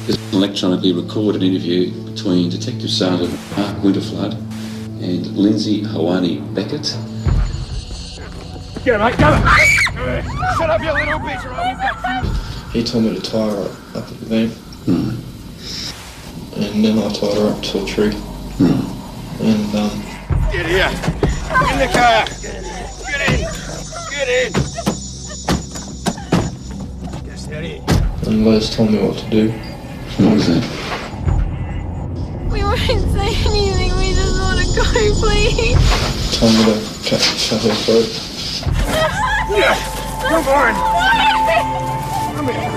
There's an electronically recorded interview between Detective Sergeant Mark Winterflood and Lindsay Hawani Beckett. Go, mate, go! Shut up, you little bitch, or I'll be back. He told me to tie her up at the van. And then I tied her up to a tree. And Get here! In the car! Get in! Get in! Get steady. And Liz told me what to do. What was that? We won't say anything, we just want to go, please. Told me to cut her throat. Yeah! Come on! Come here!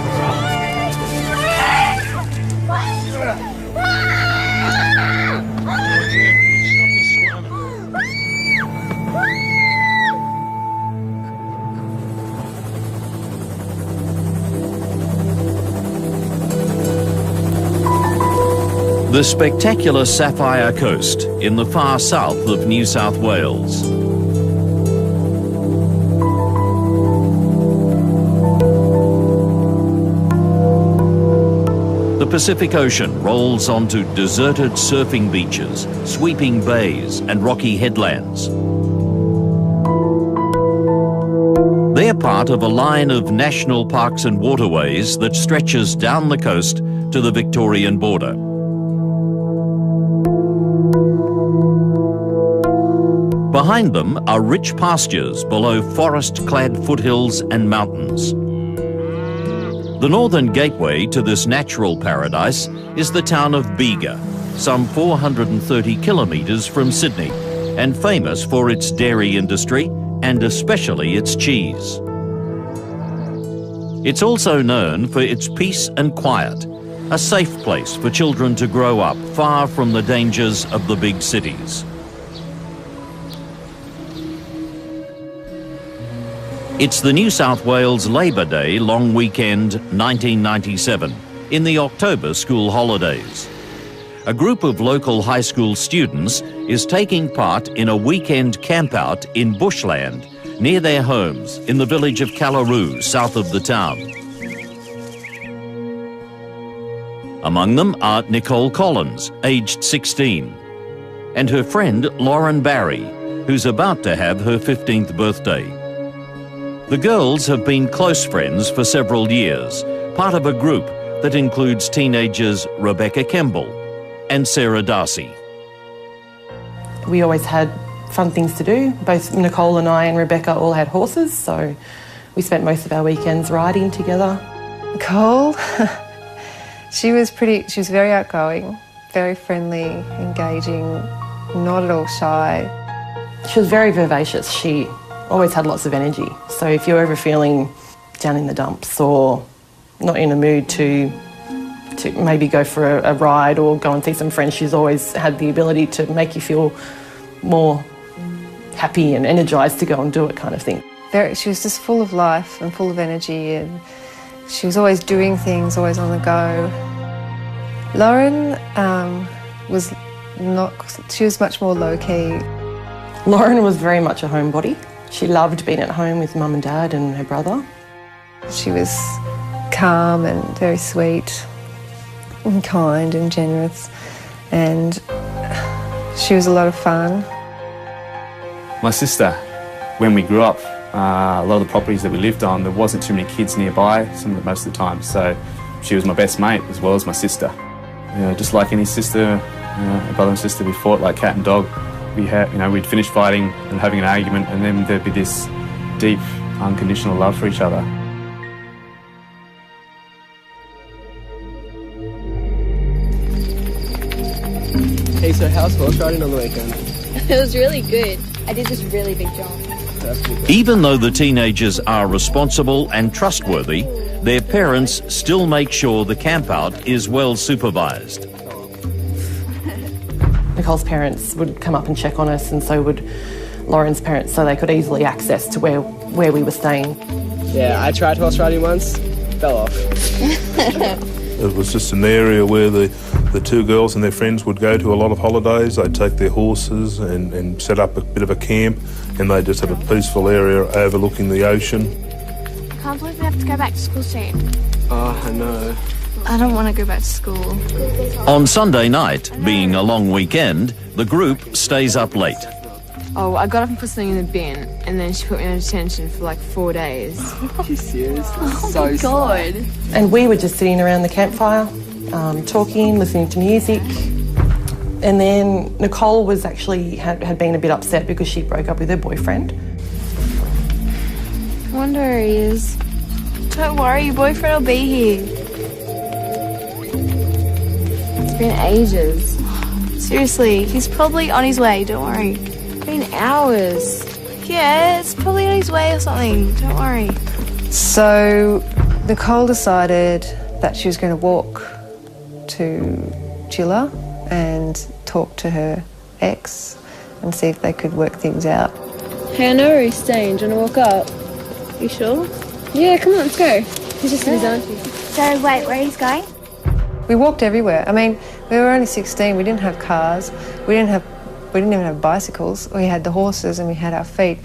The spectacular Sapphire Coast in the far south of New South Wales. The Pacific Ocean rolls onto deserted surfing beaches, sweeping bays and rocky headlands. They're part of a line of national parks and waterways that stretches down the coast to the Victorian border. Behind them are rich pastures below forest-clad foothills and mountains. The northern gateway to this natural paradise is the town of Bega, some 430 kilometres from Sydney, and famous for its dairy industry and especially its cheese. It's also known for its peace and quiet, a safe place for children to grow up far from the dangers of the big cities. It's the New South Wales Labor Day long weekend 1997, in the October school holidays. A group of local high school students is taking part in a weekend campout in bushland near their homes in the village of Callaroo, south of the town. Among them are Nicole Collins, aged 16, and her friend Lauren Barry, who's about to have her 15th birthday. The girls have been close friends for several years, part of a group that includes teenagers Rebecca Kemble and Sarah Darcy. We always had fun things to do. Both Nicole and I and Rebecca all had horses, so we spent most of our weekends riding together. Nicole, she was very outgoing, very friendly, engaging, not at all shy. She was very vivacious. She always had lots of energy. So if you're ever feeling down in the dumps or not in a mood to maybe go for a ride or go and see some friends, she's always had the ability to make you feel more happy and energised to go and do it, kind of thing. She was just full of life and full of energy, and she was always doing things, always on the go. Lauren she was much more low-key. Lauren was very much a homebody. She loved being at home with Mum and Dad and her brother. She was calm and very sweet and kind and generous, and she was a lot of fun. My sister, when we grew up, a lot of the properties that we lived on, there wasn't too many kids nearby most of the time, so she was my best mate as well as my sister. Just like any sister, a brother and sister, we fought like cat and dog. We'd finish fighting and having an argument, and then there'd be this deep, unconditional love for each other. Hey, so how's horse riding on the weekend? It was really good. I did this really big jump. Even though the teenagers are responsible and trustworthy, their parents still make sure the campout is well supervised. Nicole's parents would come up and check on us, and so would Lauren's parents, so they could easily access to where we were staying. Yeah, I tried horse riding once, fell off. It was just an area where the two girls and their friends would go to a lot of holidays. They'd take their horses and set up a bit of a camp, and they'd just have a peaceful area overlooking the ocean. I can't believe we have to go back to school soon. Oh, I know. I don't want to go back to school. On Sunday night, being a long weekend, the group stays up late. Oh, I got up and put something in the bin, and then she put me on detention for like 4 days. Are you serious? Oh So my God. And we were just sitting around the campfire, talking, listening to music. And then Nicole was actually had been a bit upset because she broke up with her boyfriend. I wonder where he is. Don't worry, your boyfriend will be here. It's been ages. Seriously, he's probably on his way, don't worry. It's been hours. Yeah, it's probably on his way or something, don't worry. So Nicole decided that she was going to walk to Gilla and talk to her ex and see if they could work things out. Hey, I know where he's staying. Do you want to walk up? You sure? Yeah, come on, let's go. He's just with his auntie. So, wait, where he's going? We walked everywhere. I mean, we were only 16. We didn't have cars. We didn't even have bicycles. We had the horses and we had our feet.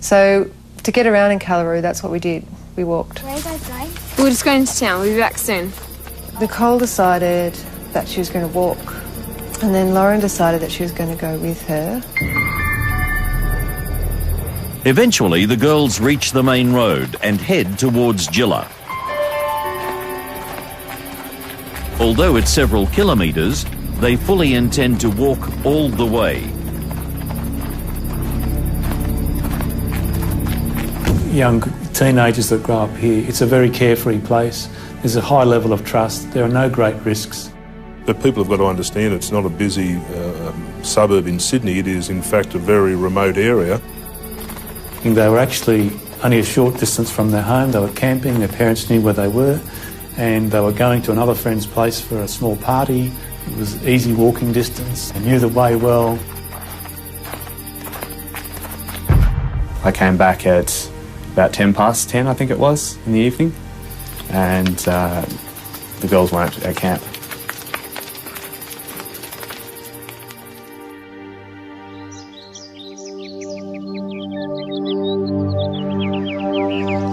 So to get around in Callaroo, that's what we did. We walked. Where are you guys going? We're just going to town. We'll be back soon. Nicole decided that she was going to walk, and then Lauren decided that she was going to go with her. Eventually, the girls reach the main road and head towards Gilla. Although it's several kilometres, they fully intend to walk all the way. Young teenagers that grow up here, it's a very carefree place. There's a high level of trust. There are no great risks. But people have got to understand it's not a busy suburb in Sydney. It is, in fact, a very remote area. And they were actually only a short distance from their home. They were camping, their parents knew where they were, and they were going to another friend's place for a small party. It was easy walking distance. They knew the way well. I came back at about 10 past 10, I think it was, in the evening, and the girls weren't at camp.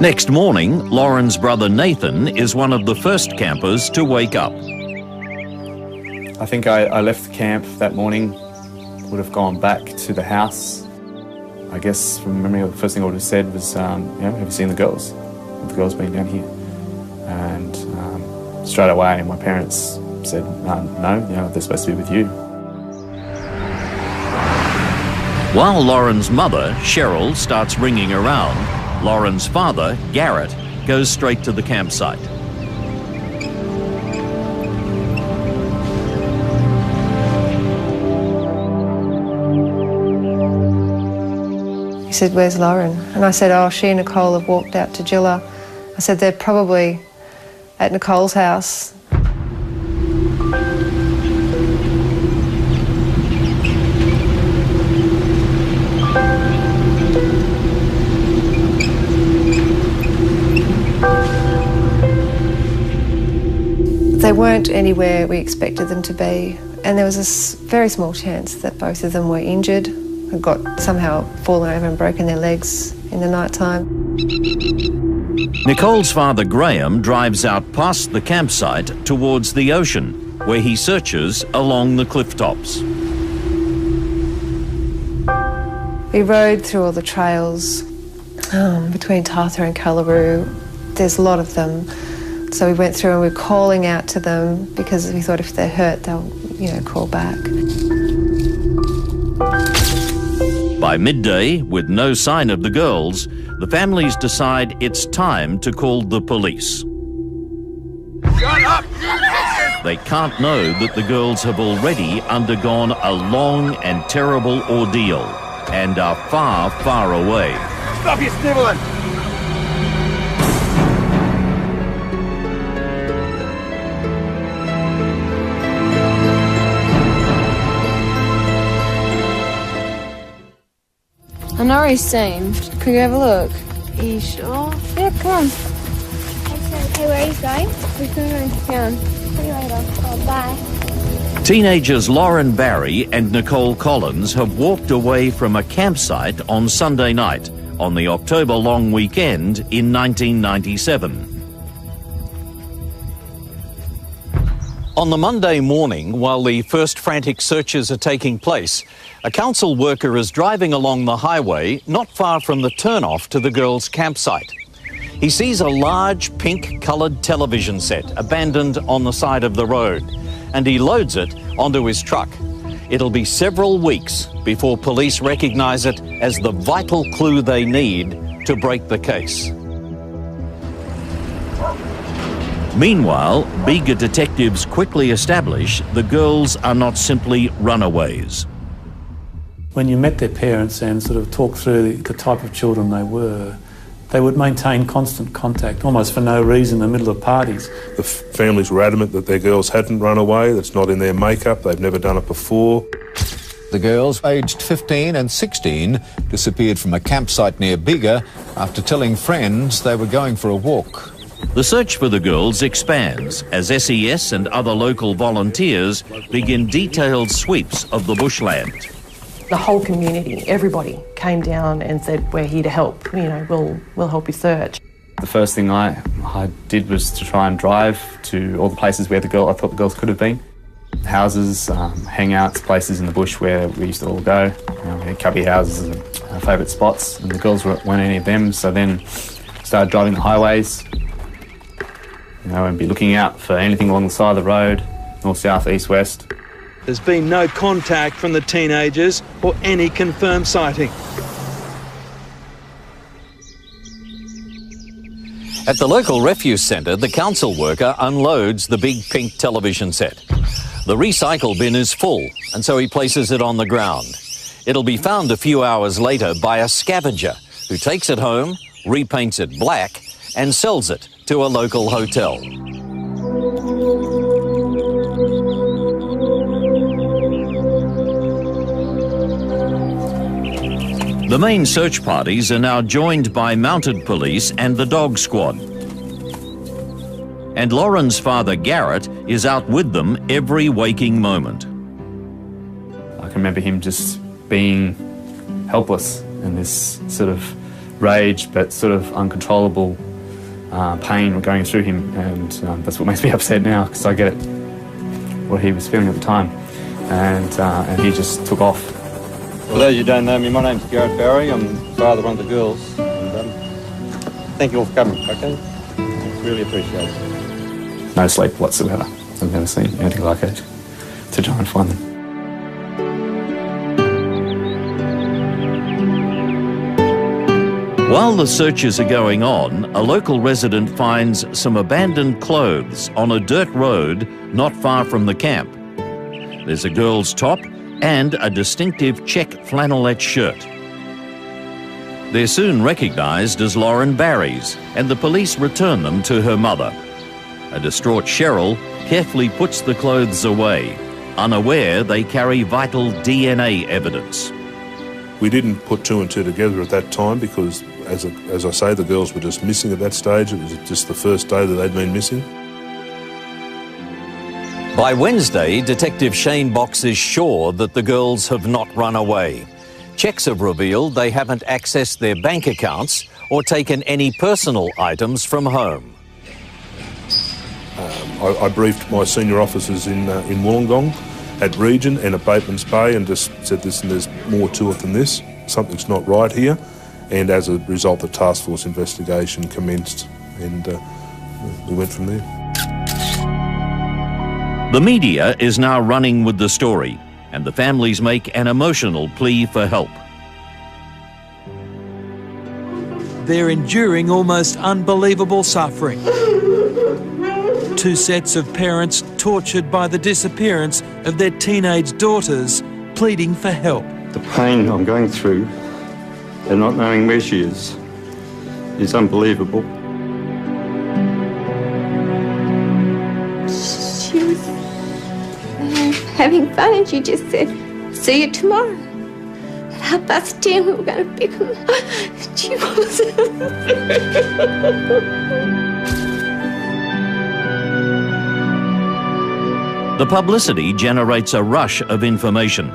Next morning, Lauren's brother Nathan is one of the first campers to wake up. I think I left the camp that morning, would have gone back to the house. I guess from memory, the first thing I would have said was, have you seen the girls? Have the girls been down here? And straight away, my parents said, no, they're supposed to be with you. While Lauren's mother, Cheryl, starts ringing around, Lauren's father, Garrett, goes straight to the campsite. He said, "Where's Lauren?" And I said, "Oh, she and Nicole have walked out to Gilla." I said, "They're probably at Nicole's house." They weren't anywhere we expected them to be, and there was a very small chance that both of them were injured and got somehow fallen over and broken their legs in the night time. Nicole's father, Graham, drives out past the campsite towards the ocean, where he searches along the cliff tops. We rode through all the trails between Tartha and Callaroo. There's a lot of them. So we went through and we were calling out to them because we thought if they're hurt, they'll, call back. By midday, with no sign of the girls, the families decide it's time to call the police. Shut up! They can't know that the girls have already undergone a long and terrible ordeal and are far, far away. Stop your sniveling! I know where he's staying. Can we have a look? Are you sure? Yeah, come on. Okay, where are you going? We're going to town. See you later. Oh, bye. Teenagers Lauren Barry and Nicole Collins have walked away from a campsite on Sunday night on the October long weekend in 1997. On the Monday morning, while the first frantic searches are taking place, a council worker is driving along the highway not far from the turnoff to the girls' campsite. He sees a large pink-coloured television set abandoned on the side of the road, and he loads it onto his truck. It'll be several weeks before police recognise it as the vital clue they need to break the case. Meanwhile, Bega detectives quickly establish the girls are not simply runaways. When you met their parents and sort of talked through the type of children they would maintain constant contact, almost for no reason, in the middle of parties. The families were adamant that their girls hadn't run away, that's not in their makeup, they've never done it before. The girls, aged 15 and 16, disappeared from a campsite near Bega after telling friends they were going for a walk. The search for the girls expands as SES and other local volunteers begin detailed sweeps of the bushland. The whole community, everybody, came down and said, we're here to help, we'll help you search. The first thing I did was to try and drive to all the places where I thought the girls could have been. Houses, hangouts, places in the bush where we used to all go. We had cubby houses and our favourite spots, and the girls weren't any of them, so then started driving the highways, and be looking out for anything along the side of the road, north, south, east, west. There's been no contact from the teenagers or any confirmed sighting. At the local refuse centre, the council worker unloads the big pink television set. The recycle bin is full, and so he places it on the ground. It'll be found a few hours later by a scavenger who takes it home, repaints it black, and sells it to a local hotel. The main search parties are now joined by mounted police and the dog squad. And Lauren's father, Garrett, is out with them every waking moment. I can remember him just being helpless in this sort of rage but sort of uncontrollable pain going through him, and that's what makes me upset now, because I get it, what he was feeling at the time, and he just took off. For those who don't know me, my name's Garrett Barry. I'm the father of one of the girls. And, thank you all for coming, okay? It's really appreciated. No sleep whatsoever. I've never seen anything like it, to try and find them. While the searches are going on, a local resident finds some abandoned clothes on a dirt road not far from the camp. There's a girl's top and a distinctive check flannelette shirt. They're soon recognised as Lauren Barry's, and the police return them to her mother. A distraught Cheryl carefully puts the clothes away, unaware they carry vital DNA evidence. We didn't put two and two together at that time because, as I say, the girls were just missing at that stage. It was just the first day that they'd been missing. By Wednesday, Detective Shane Box is sure that the girls have not run away. Checks have revealed they haven't accessed their bank accounts or taken any personal items from home. I briefed my senior officers in Wollongong, at Region and at Bateman's Bay, and just said, listen, there's more to it than this. Something's not right here. And as a result, the task force investigation commenced, and we went from there. The media is now running with the story, and the families make an emotional plea for help. They're enduring almost unbelievable suffering. Two sets of parents tortured by the disappearance of their teenage daughters, pleading for help. The pain I'm going through and not knowing where she is unbelievable. She was having fun and she just said, see you tomorrow. At 10:30 we were going to pick them up. She wasn't. The publicity generates a rush of information.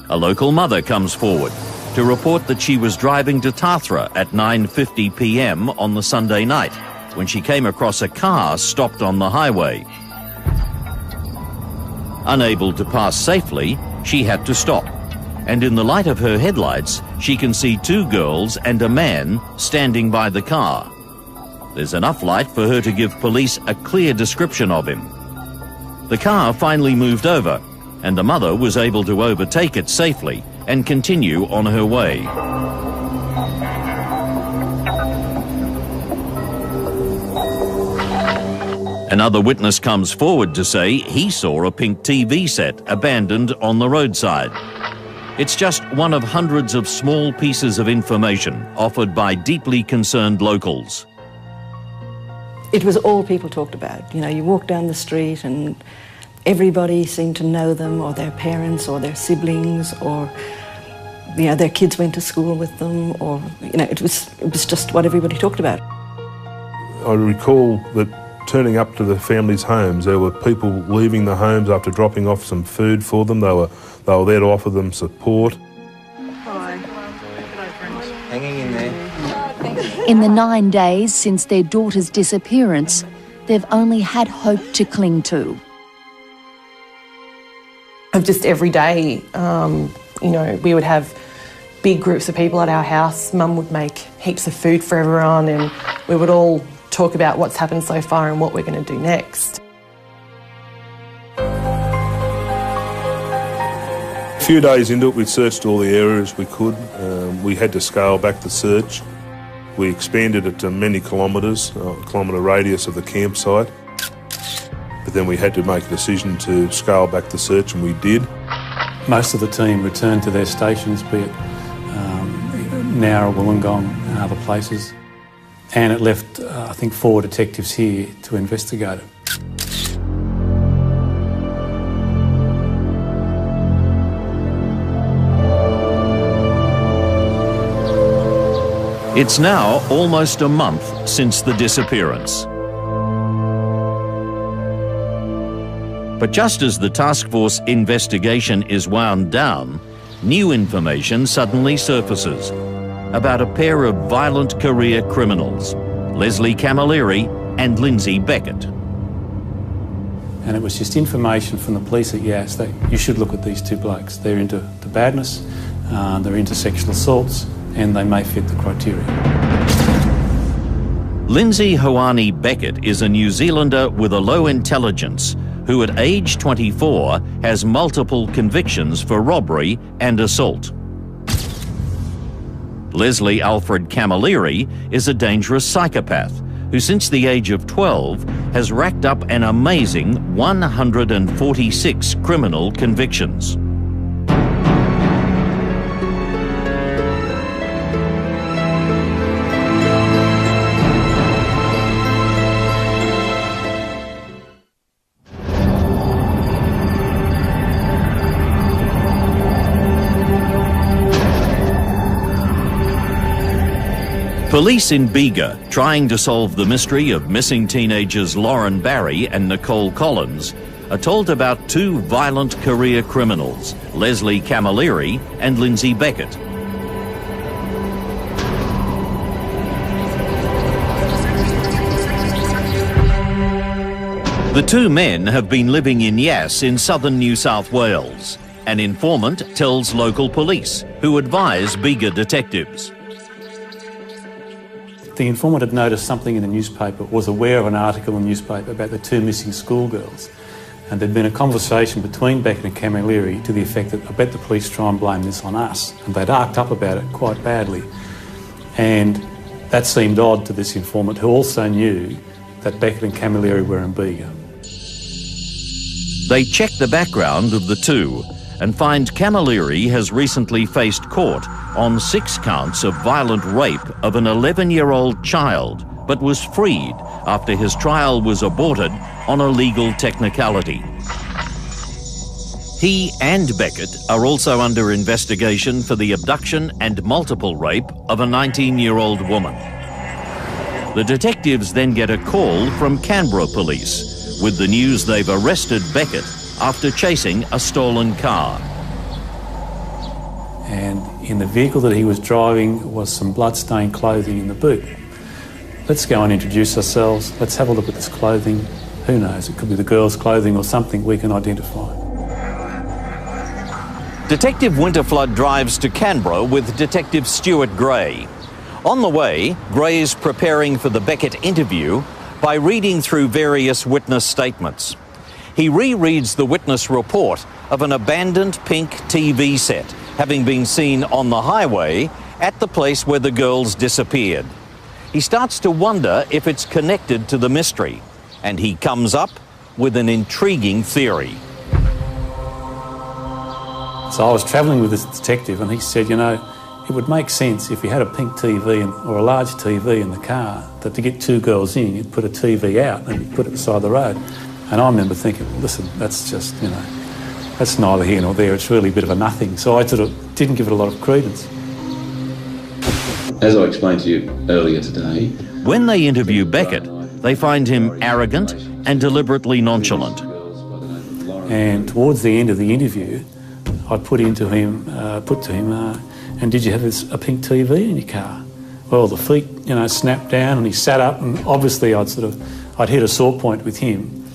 A local mother comes forward to report that she was driving to Tathra at 9:50 p.m. on the Sunday night when she came across a car stopped on the highway. Unable to pass safely, she had to stop. And in the light of her headlights, she can see two girls and a man standing by the car. There's enough light for her to give police a clear description of him. The car finally moved over, and the mother was able to overtake it safely and continue on her way. Another witness comes forward to say he saw a pink TV set abandoned on the roadside. It's just one of hundreds of small pieces of information offered by deeply concerned locals. It was all people talked about. You know, you walk down the street and everybody seemed to know them, or their parents or their siblings, or, you know, their kids went to school with them, or, you know, it was just what everybody talked about. I recall that turning up to the families' homes, there were people leaving the homes after dropping off some food for them. They were there to offer them support. Hi. Hanging in there. In the 9 days since their daughter's disappearance, they've only had hope to cling to. Of just every day, you know, we would have big groups of people at our house. Mum would make heaps of food for everyone, and we would all talk about what's happened so far and what we're going to do next. A few days into it, we'd searched all the areas we could. We had to scale back the search. We expanded it to many kilometres, a kilometre radius of the campsite. But then we had to make a decision to scale back the search, and we did. Most of the team returned to their stations, be it Nowra, Wollongong and other places. And it left, I think, 4 detectives here to investigate it. It's now almost a month since the disappearance. But just as the task force investigation is wound down, new information suddenly surfaces about a pair of violent career criminals, Leslie Camilleri and Lindsay Beckett. And it was just information from the police at Yass that you should look at these two blokes. They're into the badness, they're into sexual assaults, and they may fit the criteria. Lindsay Hoani Beckett is a New Zealander with a low intelligence who at age 24 has multiple convictions for robbery and assault. Leslie Alfred Camilleri is a dangerous psychopath who since the age of 12 has racked up an amazing 146 criminal convictions. Police in Bega, trying to solve the mystery of missing teenagers Lauren Barry and Nicole Collins, are told about two violent career criminals, Leslie Camilleri and Lindsay Beckett. The two men have been living in Yass in southern New South Wales. An informant tells local police, who advise Bega detectives. The informant had noticed something in the newspaper, was aware of an article in the newspaper about the two missing schoolgirls. And there'd been a conversation between Beckett and Camilleri to the effect that I bet the police try and blame this on us. And they'd arced up about it quite badly. And that seemed odd to this informant, who also knew that Beckett and Camilleri were in Bega. They check the background of the two and find Camilleri has recently faced court on 6 counts of violent rape of an 11-year-old child, but was freed after his trial was aborted on a legal technicality. He and Beckett are also under investigation for the abduction and multiple rape of a 19-year-old woman. The detectives then get a call from Canberra police with the news they've arrested Beckett after chasing a stolen car. And in the vehicle that he was driving was some blood-stained clothing in the boot. let's go and introduce ourselves. Let's have a look at this clothing. Who knows, it could be the girls' clothing or something we can identify. Detective Winterflood drives to Canberra with Detective Stuart Gray. On the way, Gray is preparing for the Beckett interview by reading through various witness statements. He rereads the witness report of an abandoned pink TV set having been seen on the highway at the place where the girls disappeared. He starts to wonder if it's connected to the mystery, and he comes up with an intriguing theory. So I was travelling with this detective and he said, you know, it would make sense if you had a pink TV or a large TV in the car, that to get two girls in, you'd put a TV out and you'd put it beside the road. And I remember thinking, well, listen, that's just, you know, that's neither here nor there. It's really a bit of a nothing. So I sort of didn't give it a lot of credence. As I explained to you earlier today, when they interview Beckett, they find him arrogant and deliberately nonchalant. And towards the end of the interview, I put to him, and did you have a pink TV in your car? Well, the feet, you know, snapped down and he sat up, and obviously I'd hit a sore point with him.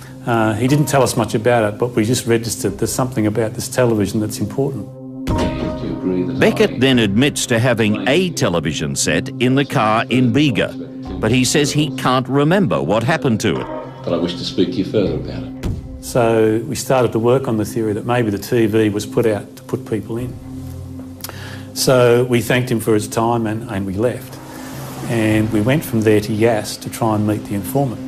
He didn't tell us much about it, but we just registered there's something about this television that's important. Beckett then admits to having a television set in the car in Bega, but he says he can't remember what happened to it. But I wish to speak to you further about it. So we started to work on the theory that maybe the TV was put out to put people in. So we thanked him for his time and we left. And we went from there to Yass to try and meet the informant.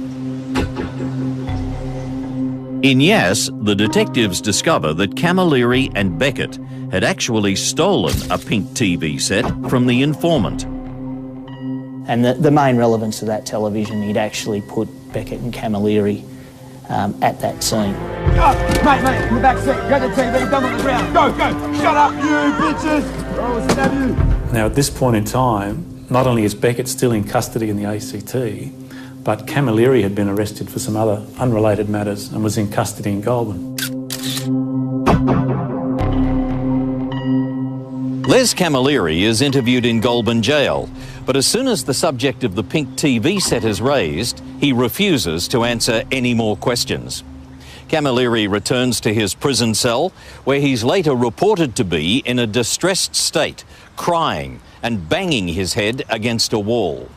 In Yass, the detectives discover that Camilleri and Beckett had actually stolen a pink TV set from the informant. And the main relevance of that television, he'd actually put Beckett and Camilleri at that scene. Mate, in the back seat, grab the TV, dump on the ground. Go! Shut up, you bitches! Or I will stab you. Now, at this point in time, not only is Beckett still in custody in the ACT, but Camilleri had been arrested for some other unrelated matters and was in custody in Goulburn. Les Camilleri is interviewed in Goulburn jail, but as soon as the subject of the pink TV set is raised, he refuses to answer any more questions. Camilleri returns to his prison cell, where he's later reported to be in a distressed state, crying and banging his head against a wall.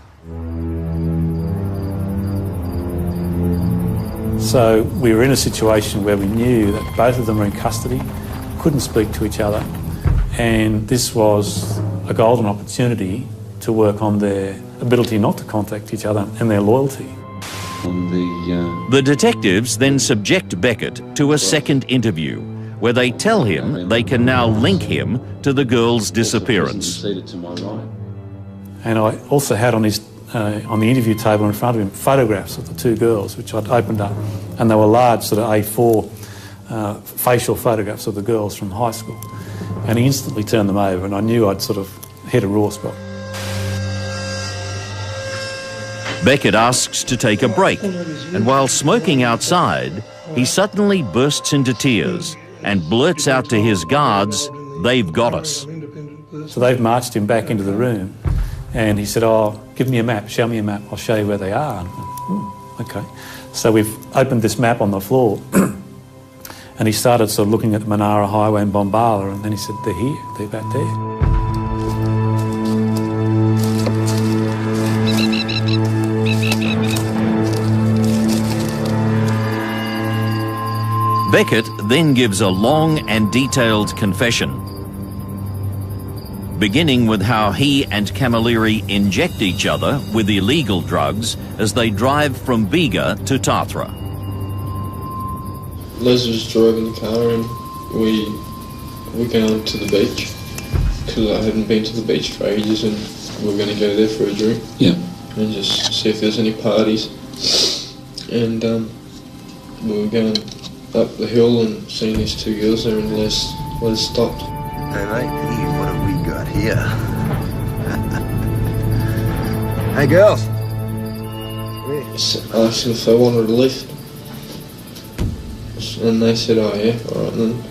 So we were in a situation where we knew that both of them were in custody, couldn't speak to each other, and this was a golden opportunity to work on their ability not to contact each other and their loyalty. The detectives then subject Beckett to a second interview, where they tell him they can now link him to the girl's disappearance. And I also had on the interview table in front of him photographs of the two girls, which I'd opened up, and they were large sort of A4 facial photographs of the girls from high school. And he instantly turned them over, and I knew I'd sort of hit a raw spot. Beckett asks to take a break, and while smoking outside, he suddenly bursts into tears and blurts out to his guards, "They've got us." So they've marched him back into the room, and he said, "Oh, give me a map, show me a map, I'll show you where they are." Okay. So we've opened this map on the floor, and he started sort of looking at the Monara Highway in Bombala, and then he said, "They're here, they're back there." Beckett then gives a long and detailed confession, beginning with how he and Camilleri inject each other with illegal drugs as they drive from Bega to Tathra. Les was driving the car and we were going to the beach because I hadn't been to the beach for ages and we were going to go there for a drink. Yeah. And just see if there's any parties. And we were going up the hill and seeing these two girls there and Les stopped. Hey mate, here, what have we got here? Hey girls! I asked them if they wanted a lift. And they said, "Oh yeah, alright then."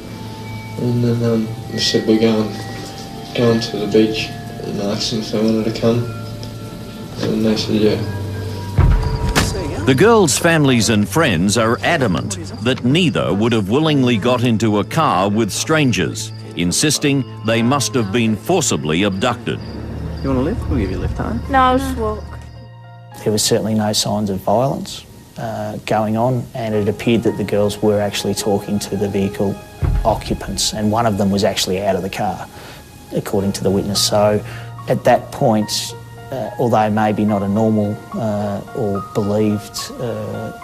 And then we said we're going to the beach, and I asked them if they wanted to come. And they said yeah. The girls' families and friends are adamant that neither would have willingly got into a car with strangers, insisting they must have been forcibly abducted. You want to lift? We'll give you a lift home. No, I'll just walk. There was certainly no signs of violence going on, and it appeared that the girls were actually talking to the vehicle occupants, and one of them was actually out of the car, according to the witness. So at that point, although maybe not a normal or believed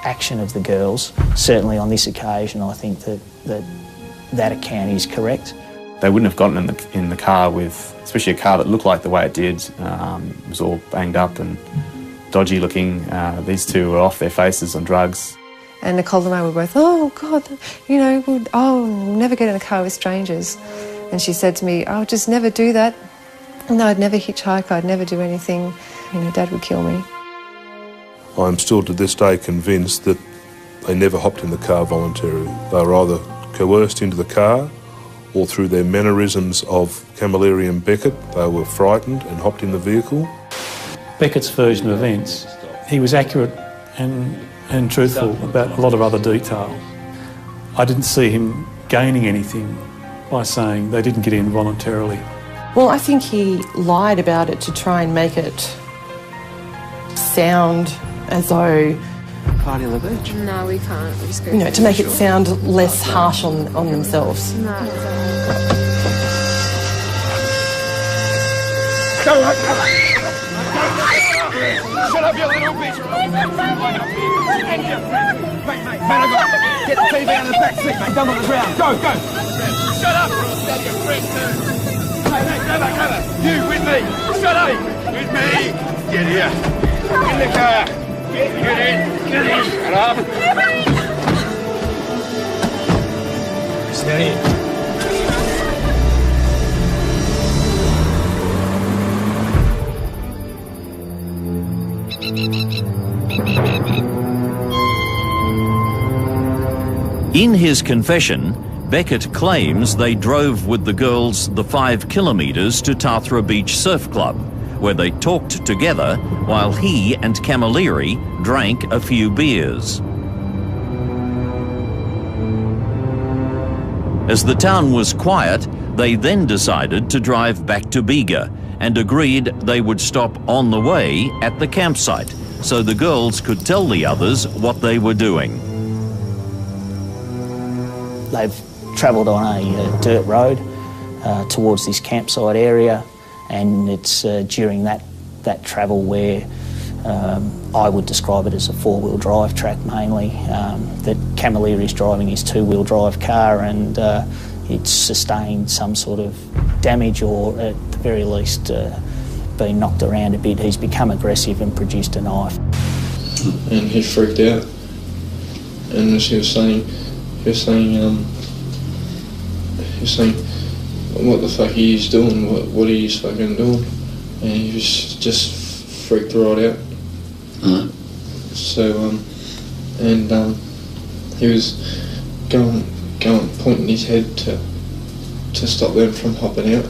action of the girls, certainly on this occasion I think that account is correct. They wouldn't have gotten in the car with, especially a car that looked like the way it did. It was all banged up and dodgy looking. These two were off their faces on drugs. And Nicole and I were both, oh God, you know, we'll never get in a car with strangers. And she said to me, oh, just never do that. No, I'd never hitchhike, I'd never do anything. You know, Dad would kill me. I'm still to this day convinced that they never hopped in the car voluntarily. They were either coerced into the car or through their mannerisms of Camilleri and Beckett, they were frightened and hopped in the vehicle. Beckett's version of events, he was accurate and truthful about a lot of other detail. I didn't see him gaining anything by saying they didn't get in voluntarily. Well, I think he lied about it to try and make it sound as though... Party on the beach? No, we can't. We just go to make it sound less harsh on themselves. No. Shut up, you little bitch! Get the TV out of the back seat, mate. Dump on the ground. Go! Shut up! Stab your friend too. Hey, go back. You with me? Shut up! With me? Get here. In the car. Get in. Shut up. Stay in. In his confession, Beckett claims they drove with the girls the 5 kilometres to Tathra Beach Surf Club, where they talked together while he and Camilleri drank a few beers. As the town was quiet, they then decided to drive back to Bega and agreed they would stop on the way at the campsite so the girls could tell the others what they were doing. They've travelled on a dirt road towards this campsite area, and it's during that travel where I would describe it as a 4-wheel drive track mainly, that Camilleri is driving his 2-wheel drive car, and it's sustained some sort of damage, or at the very least been knocked around a bit. He's become aggressive and produced a knife. And he freaked out, and as he was saying, what the fuck he is doing, what he is fucking doing, and he was just freaked right out. So, he was going, pointing his head to stop them from hopping out.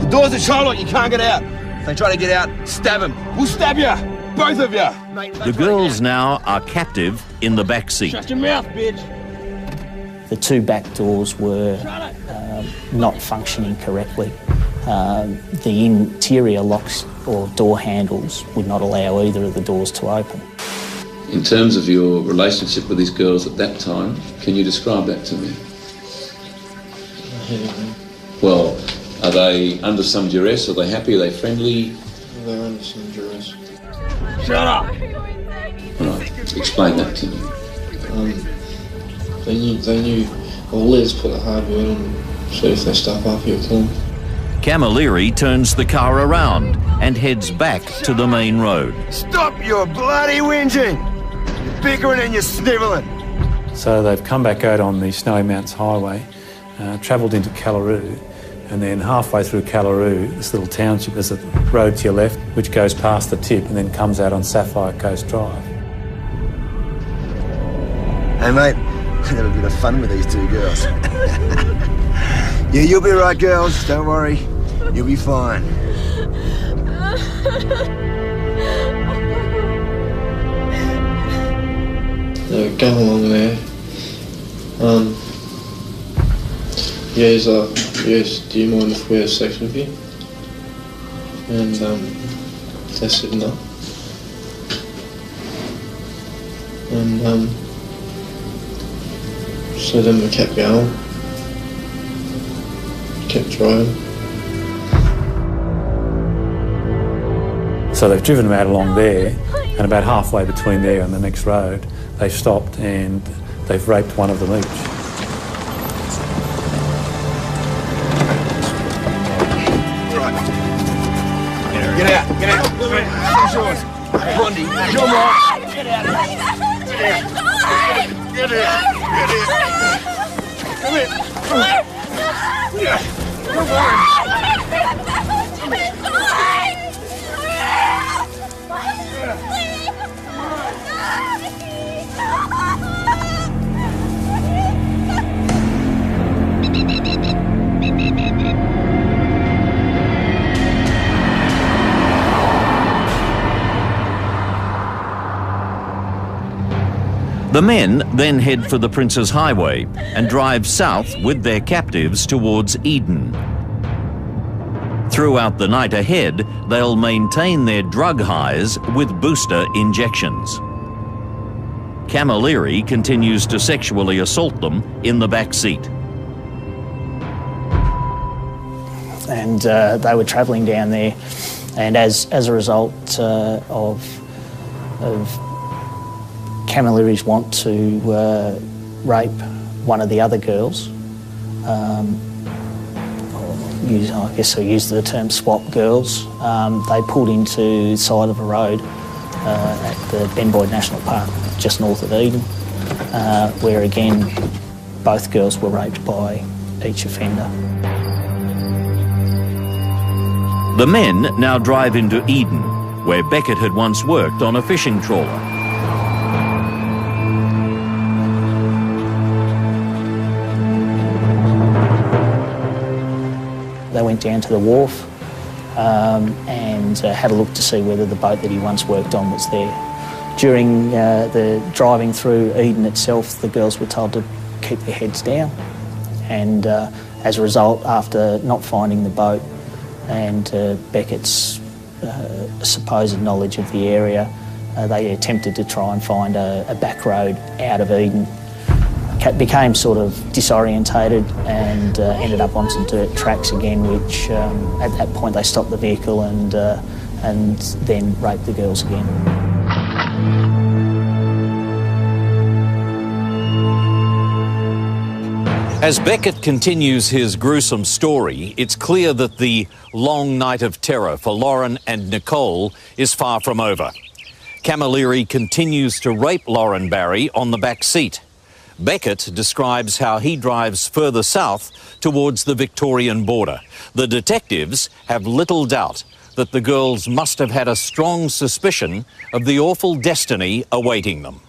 The doors are shut, you can't get out. If they try to get out, stab them. We'll stab you, both of you. The girls now are captive in the back seat. Shut your mouth, bitch. The 2 back doors were not functioning correctly. The interior locks or door handles would not allow either of the doors to open. In terms of your relationship with these girls at that time, can you describe that to me? Well, are they under some duress? Are they happy? Are they friendly? They're under some duress. Shut up! Right, explain that to me. They knew, well, Liz put the hard word in, so if they step up, he'll kill them. Camilleri turns the car around and heads back to the main road. Stop your bloody whinging! You're bickering and you're snivelling. So they've come back out on the Snowy Mountains Highway, travelled into Callaroo, and then halfway through Callaroo, this little township, there's a road to your left which goes past the tip and then comes out on Sapphire Coast Drive. Hey mate, I have a bit of fun with these 2 girls. Yeah, you'll be right, girls. Don't worry. You'll be fine. They were going along there. Yeah, he's like, yes, do you mind if we have sex with you? And they said no. And so then we kept going, kept driving. So they've driven them out along there, and about halfway between there and the next road, they've stopped and they've raped one of them each. Get out! It's yours. Blondie, you're mine. Get out of here. Get out. Come here. Come The men then head for the Prince's Highway and drive south with their captives towards Eden. Throughout the night ahead, they'll maintain their drug highs with booster injections. Camilleri continues to sexually assault them in the back seat. And they were travelling down there, and as a result of Camilleri's want to rape one of the other girls, I guess I use the term swap girls, they pulled into the side of a road at the Ben Boyd National Park, just north of Eden, where again both girls were raped by each offender. The men now drive into Eden, where Beckett had once worked on a fishing trawler. They went down to the wharf and had a look to see whether the boat that he once worked on was there. During the driving through Eden itself, the girls were told to keep their heads down, and as a result, after not finding the boat and Beckett's supposed knowledge of the area, they attempted to try and find a back road out of Eden. Became sort of disorientated and ended up on some dirt tracks again, which at that point they stopped the vehicle and then raped the girls again. As Beckett continues his gruesome story, it's clear that the long night of terror for Lauren and Nicole is far from over. Camilleri continues to rape Lauren Barry on the back seat. Beckett describes how he drives further south towards the Victorian border. The detectives have little doubt that the girls must have had a strong suspicion of the awful destiny awaiting them.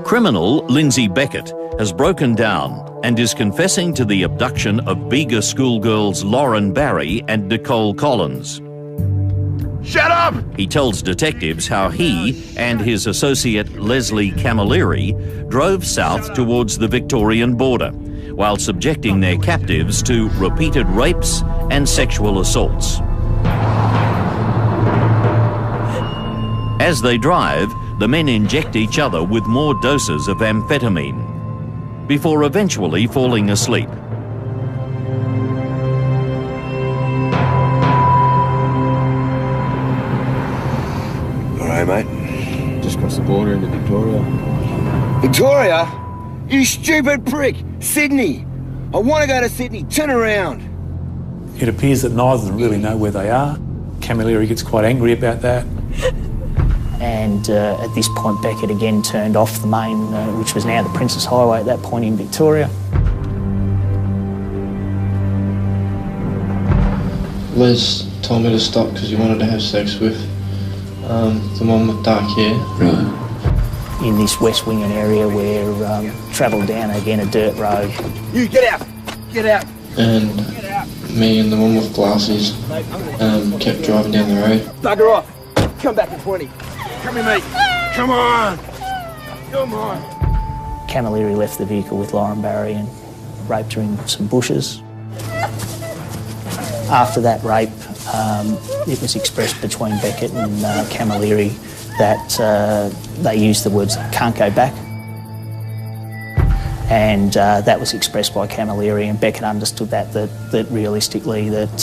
Criminal Lindsay Beckett has broken down and is confessing to the abduction of Bega schoolgirls Lauren Barry and Nicole Collins. Shut up! He tells detectives how he and his associate Leslie Camilleri drove south towards the Victorian border while subjecting their captives to repeated rapes and sexual assaults. As they drive, the men inject each other with more doses of amphetamine before eventually falling asleep. All right, mate. Just crossed the border into Victoria. Victoria? You stupid prick! Sydney! I want to go to Sydney. Turn around. It appears that neither of them really know where they are. Camilleri gets quite angry about that. And at this point, Beckett again turned off the main, which was now the Prince's Highway at that point in Victoria. Les told me to stop because he wanted to have sex with the one with dark hair. Right. in this West Wingan area where travelled down again a dirt road. You get out! Get out! And me and the one with glasses kept driving down the road. Bugger off! Come back in 20. Come here, mate. Come on! Come on! Camilleri left the vehicle with Lauren Barry and raped her in some bushes. After that rape, it was expressed between Beckett and Camilleri that they used the words "can't go back," and that was expressed by Camilleri, and Beckett understood that realistically that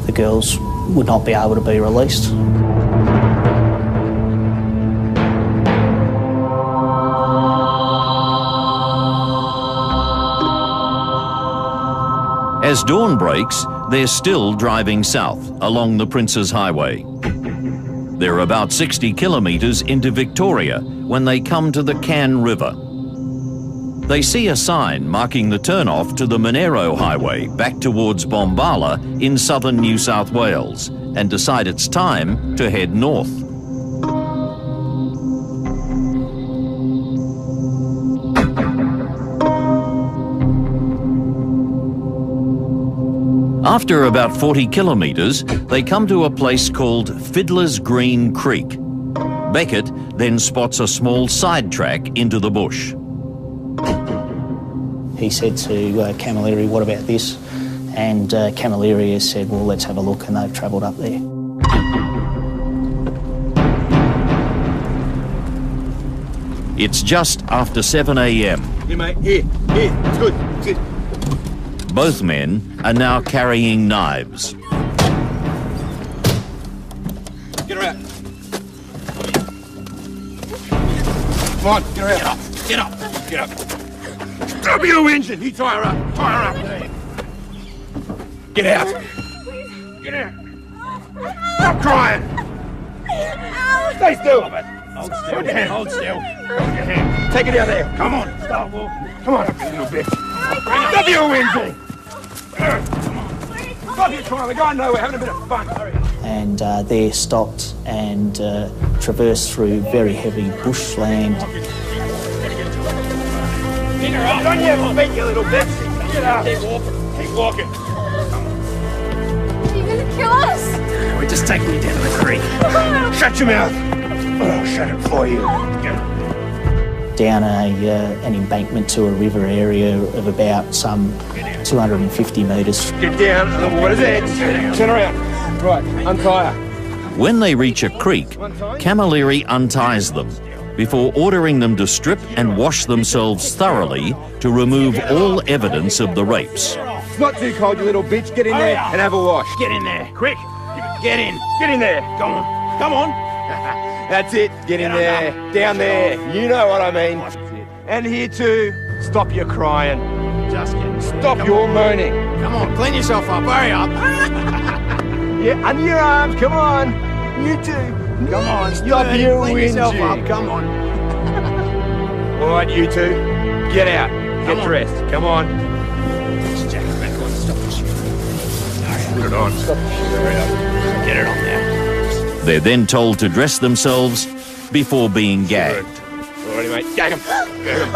the girls would not be able to be released. As dawn breaks, they're still driving south along the Princes Highway. They're about 60 kilometres into Victoria when they come to the Cann River. They see a sign marking the turnoff to the Monero Highway back towards Bombala in southern New South Wales and decide it's time to head north. After about 40 kilometres, they come to a place called Fiddler's Green Creek. Beckett then spots a small sidetrack into the bush. He said to Camilleri, "What about this?" And Camilleri has said, "Well, let's have a look," and they've travelled up there. It's just after 7 a.m. Here, mate. Here. It's good. It's good. Both men are now carrying knives. Get her out. Come on, get her out. Get up. Get up. Stop your engine. You tie her up. Tie her up. Get out. Get out. Stop crying. Stay still. Hold still. Hold your hand. Hold still. Hold your hand. Take it down there. Come on. Start walking. Come on, you little bitch. Stop your engine. Stop your crying. We're going nowhere. Having a bit of fun. Hurry up. And they're stopped and traversed through very heavy bushland. Get her up. On your feet, you little bitch. Get up. Keep walking. Keep walking. Are you gonna kill us? We're just taking you down to the creek. Shut your mouth. I'll shut it for you. Down an embankment to a river area of about some 250 metres. Get down to the water's edge. Turn around. Right, untie her. When they reach a creek, Camilleri unties them before ordering them to strip and wash themselves thoroughly to remove all evidence of the rapes. It's not too cold, you little bitch. Get in there and have a wash. Get in there, quick. Get in. Get in there. Come on. Come on. That's it. Get in there. Down there. You know what I mean. And here too. Stop your crying. Just get. Stop your moaning. Come on, clean yourself up. Hurry up. Yeah, under your arms. Come on. You too. Come on. Stop your clean yourself up. Come on. All right, you two. Get out. Get dressed. Come on. Jack, back on. Stop the shit. Put it on. Stop the shit. Hurry up. Get it on now. They're then told to dress themselves before being gagged. Alrighty, mate. Gag 'em. Gag 'em.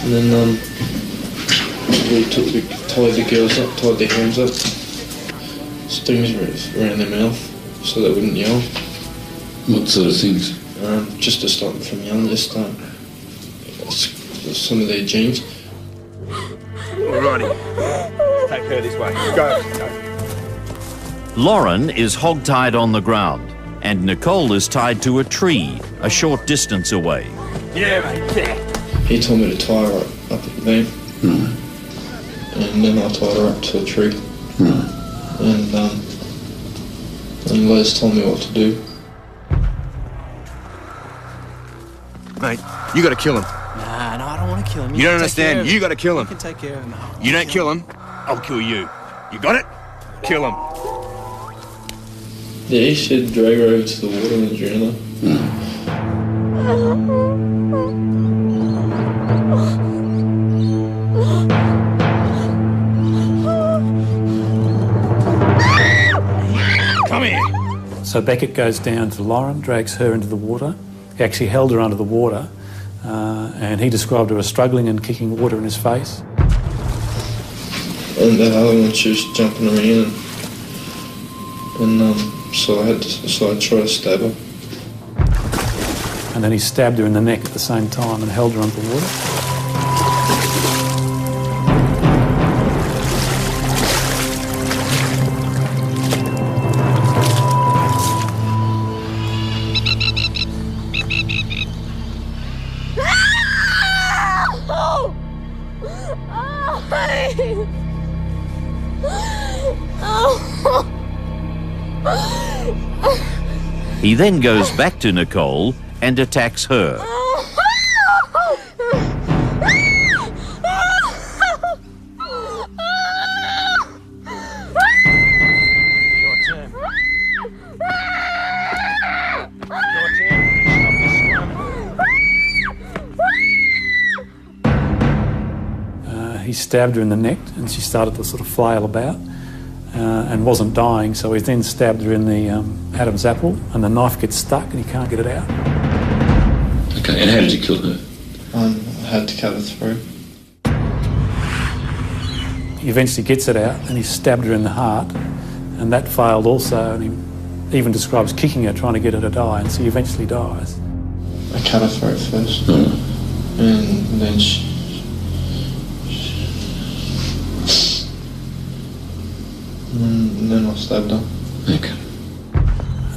And then we tied the girls up, tied their hands up, stings around their mouth so they wouldn't yell. What sort of things? Just to stop them from yelling, just some of their genes. Alrighty. Take her this way. Go. Lauren is hogtied on the ground and Nicole is tied to a tree a short distance away. Yeah, mate. Yeah. He told me to tie her up at the van. And then I tied her up to a tree. And Les told me what to do. Mate, you gotta kill him. Nah, no, I don't want to kill him. You don't understand. You gotta kill him. You can take care of him. You don't kill him, I'll kill you. You got it? Kill him. Yeah, he said drag her over to the water and drown her. Come here. So Beckett goes down to Lauren, drags her into the water, He actually held her under the water, and he described her as struggling and kicking water in his face. And the other one, she was jumping around, and so I tried to stab her. And then he stabbed her in the neck at the same time and held her under the water. He then goes back to Nicole and attacks her. He stabbed her in the neck and she started to sort of flail about and wasn't dying, so he then stabbed her in the Adam's apple and the knife gets stuck and he can't get it out. Okay, and how did you kill her? I had to cut her through. He eventually gets it out and he stabbed her in the heart, and that failed also, and he even describes kicking her, trying to get her to die, and she eventually dies. I cut her throat first, and then and then I stabbed her. Okay.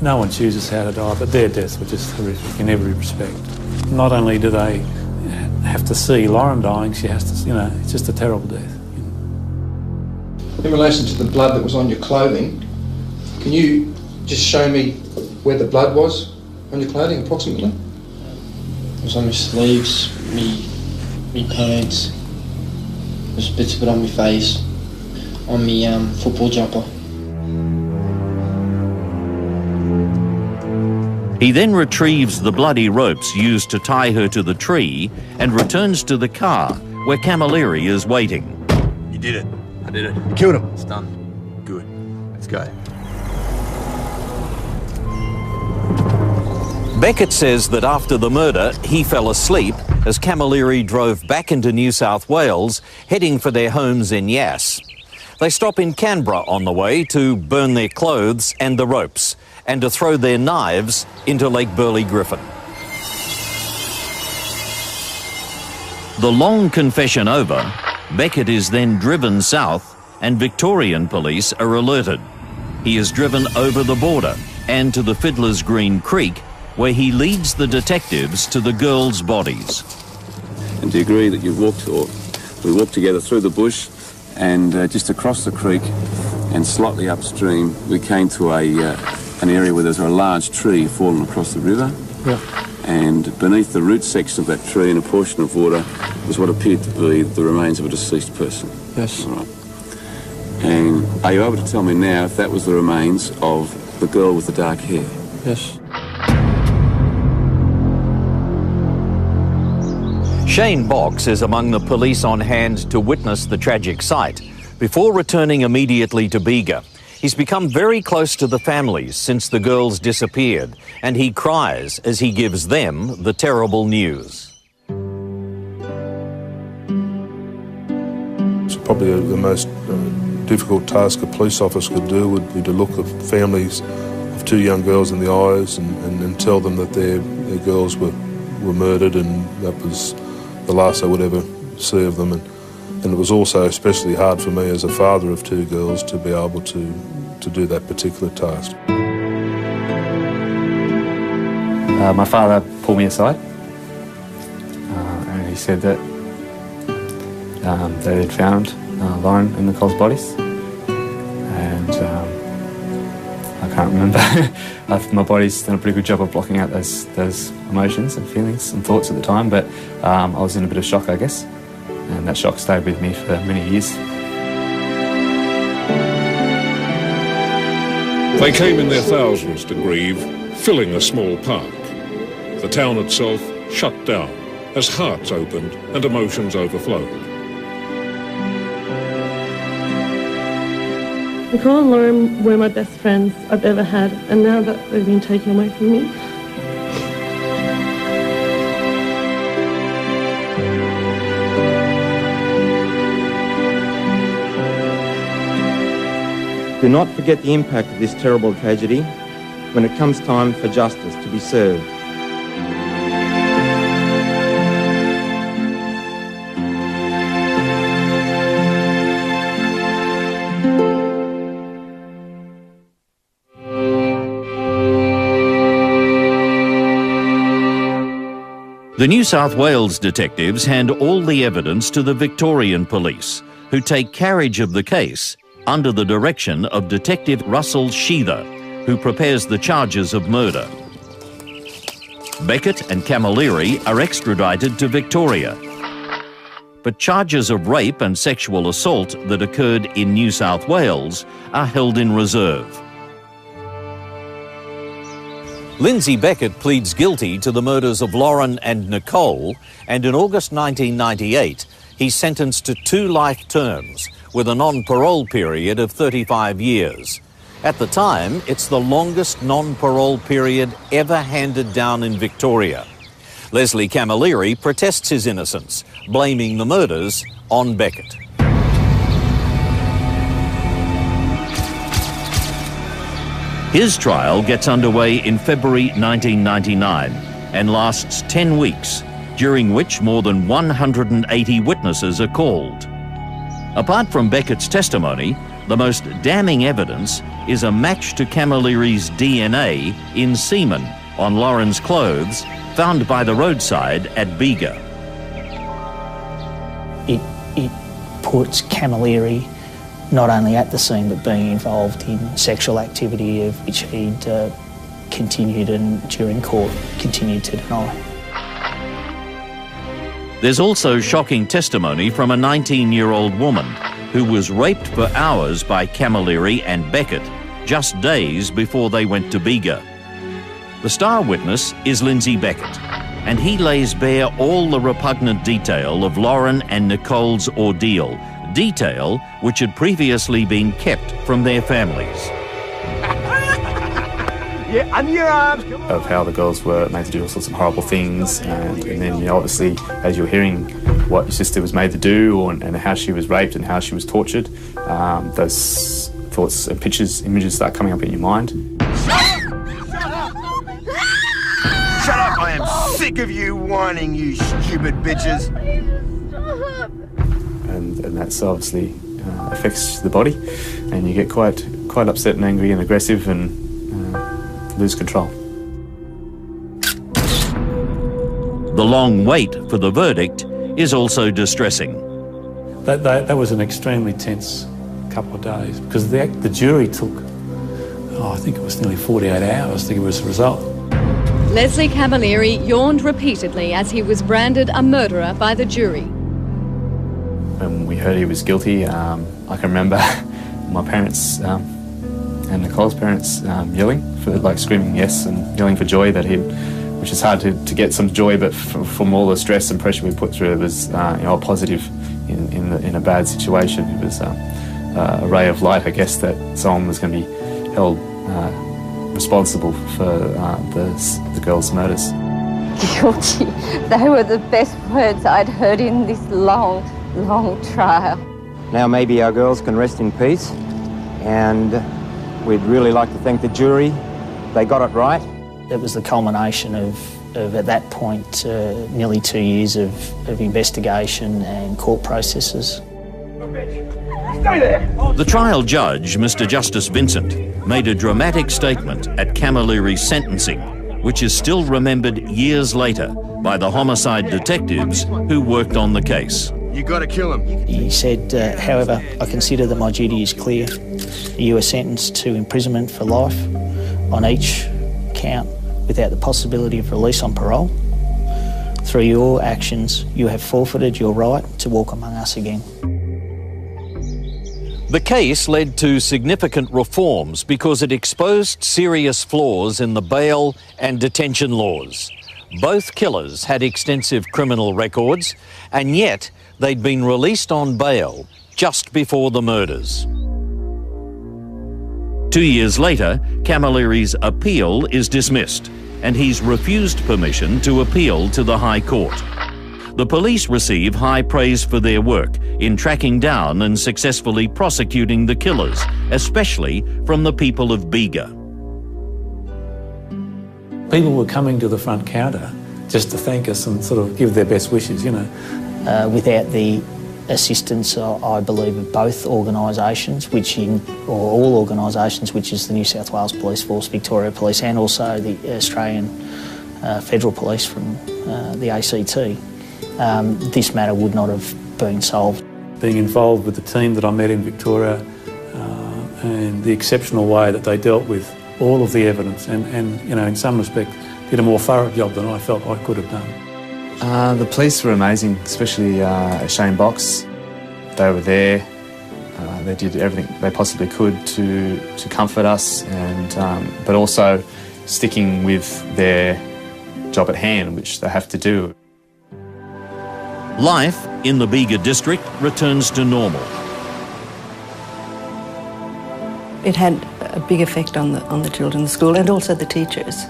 No one chooses how to die, but their deaths were just horrific in every respect. Not only do they have to see Lauren dying, she has to, it's just a terrible death. In relation to the blood that was on your clothing, can you just show me where the blood was on your clothing, approximately? It was on my sleeves, me pants, there's bits of it on my face, on my football jumper. He then retrieves the bloody ropes used to tie her to the tree and returns to the car where Camilleri is waiting. You did it. I did it. You killed him. It's done. Good. Let's go. Beckett says that after the murder, he fell asleep as Camilleri drove back into New South Wales, heading for their homes in Yass. They stop in Canberra on the way to burn their clothes and the ropes, and to throw their knives into Lake Burley Griffin. The long confession over, Beckett is then driven south and Victorian police are alerted. He is driven over the border and to the Fiddler's Green Creek, where he leads the detectives to the girls' bodies. And do you agree that we walked together through the bush and just across the creek and slightly upstream we came to an area where there's a large tree fallen across the river? Yeah. And beneath the root section of that tree in a portion of water was what appeared to be the remains of a deceased person. Yes. All right. And are you able to tell me now if that was the remains of the girl with the dark hair? Yes. Shane Box is among the police on hand to witness the tragic sight before returning immediately to Bega. He's become very close to the families since the girls disappeared, and he cries as he gives them the terrible news. So probably the most difficult task a police officer could do would be to look at families of two young girls in the eyes and tell them that their girls were murdered, and that was the last they would ever see of them. And it was also especially hard for me as a father of two girls to be able to do that particular task. My father pulled me aside and he said that they had found Lauren and Nicole's bodies, and I can't remember. My body's done a pretty good job of blocking out those emotions and feelings and thoughts at the time, but I was in a bit of shock, I guess, and that shock stayed with me for many years. They came in their thousands to grieve, filling a small park. The town itself shut down as hearts opened and emotions overflowed. Nicole and Lauren were my best friends I've ever had, and now that they've been taken away from me, Do not forget the impact of this terrible tragedy when it comes time for justice to be served. The New South Wales detectives hand all the evidence to the Victorian police, who take carriage of the case under the direction of Detective Russell Sheether, who prepares the charges of murder. Beckett and Camilleri are extradited to Victoria, but charges of rape and sexual assault that occurred in New South Wales are held in reserve. Lindsay Beckett pleads guilty to the murders of Lauren and Nicole, and in August 1998, he's sentenced to 2 life terms with a non-parole period of 35 years. At the time, it's the longest non-parole period ever handed down in Victoria. Leslie Camilleri protests his innocence, blaming the murders on Beckett. His trial gets underway in February 1999 and lasts 10 weeks, during which more than 180 witnesses are called. Apart from Beckett's testimony, the most damning evidence is a match to Camilleri's DNA in semen on Lauren's clothes found by the roadside at Bega. It puts Camilleri not only at the scene but being involved in sexual activity of which he'd continued and during court continued to deny. There's also shocking testimony from a 19-year-old woman who was raped for hours by Camilleri and Beckett just days before they went to Bega. The star witness is Lindsay Beckett, and he lays bare all the repugnant detail of Lauren and Nicole's ordeal, detail which had previously been kept from their families. Yeah, under your arms, come on. Of how the girls were made to do all sorts of horrible things, and then, you know, obviously, as you're hearing what your sister was made to do, and how she was raped and how she was tortured, those thoughts and images start coming up in your mind. Shut up! I am sick of you whining, you stupid bitches. And that's obviously affects the body, and you get quite upset and angry and aggressive and lose control. The long wait for the verdict is also distressing. That was an extremely tense couple of days because the jury took, I think it was nearly 48 hours to give us a result. Leslie Camilleri yawned repeatedly as he was branded a murderer by the jury. When we heard he was guilty, I can remember my parents and Nicole's parents yelling, screaming yes and yelling for joy which is hard to get some joy, but from all the stress and pressure we put through, it was a positive in a bad situation. It was a ray of light, I guess, that someone was going to be held responsible for the girls' murders. Guilty. They were the best words I'd heard in this long trial. Now maybe our girls can rest in peace, and we'd really like to thank the jury. They got it right. It was the culmination of at that point, nearly 2 years of investigation and court processes. Stay there! The trial judge, Mr. Justice Vincent, made a dramatic statement at Camilleri's sentencing, which is still remembered years later by the homicide detectives who worked on the case. You gotta kill him. He said, however, I consider that my duty is clear. You are sentenced to imprisonment for life on each count without the possibility of release on parole. Through your actions, you have forfeited your right to walk among us again. The case led to significant reforms because it exposed serious flaws in the bail and detention laws. Both killers had extensive criminal records, and yet they'd been released on bail just before the murders. 2 years later, Camilleri's appeal is dismissed, and he's refused permission to appeal to the High Court. The police receive high praise for their work in tracking down and successfully prosecuting the killers, especially from the people of Bega. People were coming to the front counter just to thank us and sort of give their best wishes, you know. Without the assistance, I believe, of both organisations, or all organisations, which is the New South Wales Police Force, Victoria Police, and also the Australian Federal Police from the ACT, this matter would not have been solved. Being involved with the team that I met in Victoria and the exceptional way that they dealt with all of the evidence and you know, in some respect, did a more thorough job than I felt I could have done. The police were amazing, especially Shane Box. They were there. They did everything they possibly could to comfort us, and but also sticking with their job at hand, which they have to do. Life in the Bega district returns to normal. It had a big effect on the children in the school and also the teachers,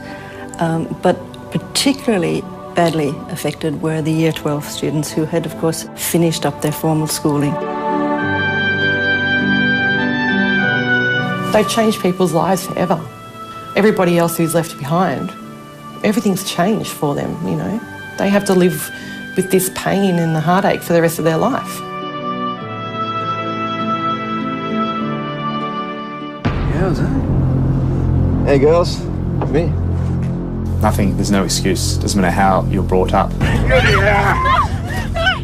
but particularly badly affected were the Year 12 students who had, of course, finished up their formal schooling. They've changed people's lives forever. Everybody else who's left behind, everything's changed for them, you know. They have to live with this pain and the heartache for the rest of their life. Girls, eh? Hey, girls. Come here. Nothing, there's no excuse. Doesn't matter how you're brought up.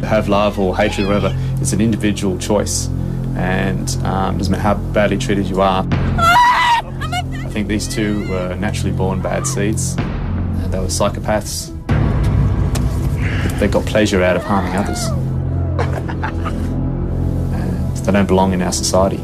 Have love or hatred or whatever, it's an individual choice. And doesn't matter how badly treated you are. I think these two were naturally born bad seeds. They were psychopaths. They got pleasure out of harming others. And they don't belong in our society.